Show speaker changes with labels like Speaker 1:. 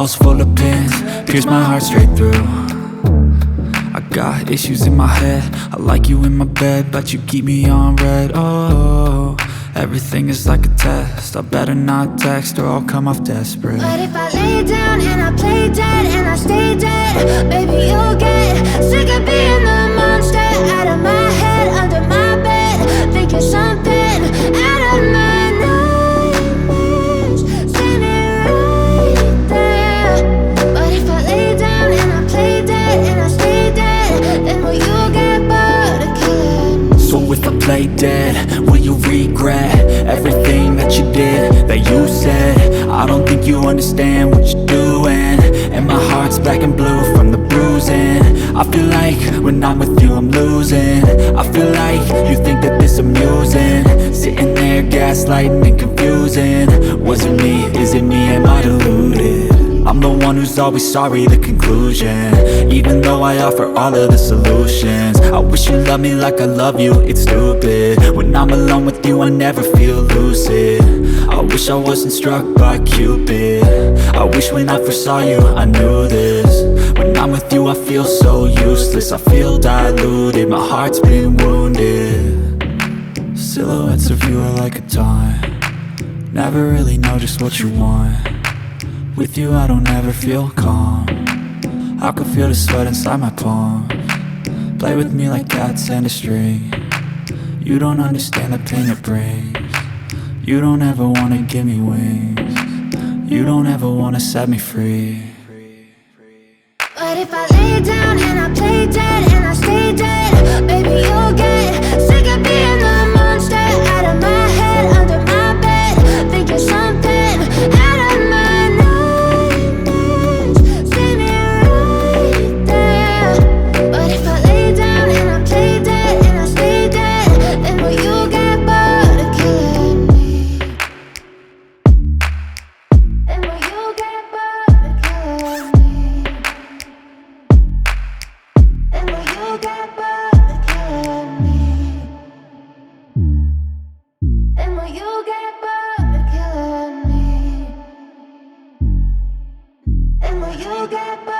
Speaker 1: Dolls full of pins, pierce my heart straight through. I got issues in my head, I like you in my bed, but you keep me on red. Oh, everything is like a test, I better not text or I'll come off desperate.
Speaker 2: But if I lay down and I play dead and I stay dead, baby, you'll get sick of being the monster out of my head, under my bed, thinking something out of my nightmares, standing right there. But if I lay down and I play dead and I stay dead, then will you get bored of killing me?
Speaker 1: So if I play dead, will you regret everything that you did, that you said? I don't think you understand what you're doing, and my heart's black and blue from the bruising. I feel like when I'm with you I'm losing. I feel like you think that this amusing, sitting there gaslighting and confusing. Was it me? Is it me? Am I deluded? I'm the one who's always sorry, the conclusion, even though I offer all of the solutions. I wish you loved me like I love you, it's stupid. When I'm alone with you I never feel lucid. I wish I wasn't struck by Cupid. I wish when I first saw you I knew this. When I'm with you I feel so useless, I feel diluted, my heart's been wounded. Silhouettes of you are like a taunt, never really know just what you want. With you I don't ever feel calm, I can feel the sweat inside my palm. Play with me like cats and a string, you don't understand the pain it brings. You don't ever wanna give me wings, you don't ever wanna set me free.
Speaker 2: But if I lay down and I play dead and I stay dead, baby, you'll get sick of being the monster out of my head, under my bed, thinking something out of my nightmares, standing right there. But if I lay down and I play dead and I stay dead, then will you get bored of killing me? Then will you get bored of killing me? And will you get bored of killing me? And will you get bored of killing me? And will you get bored?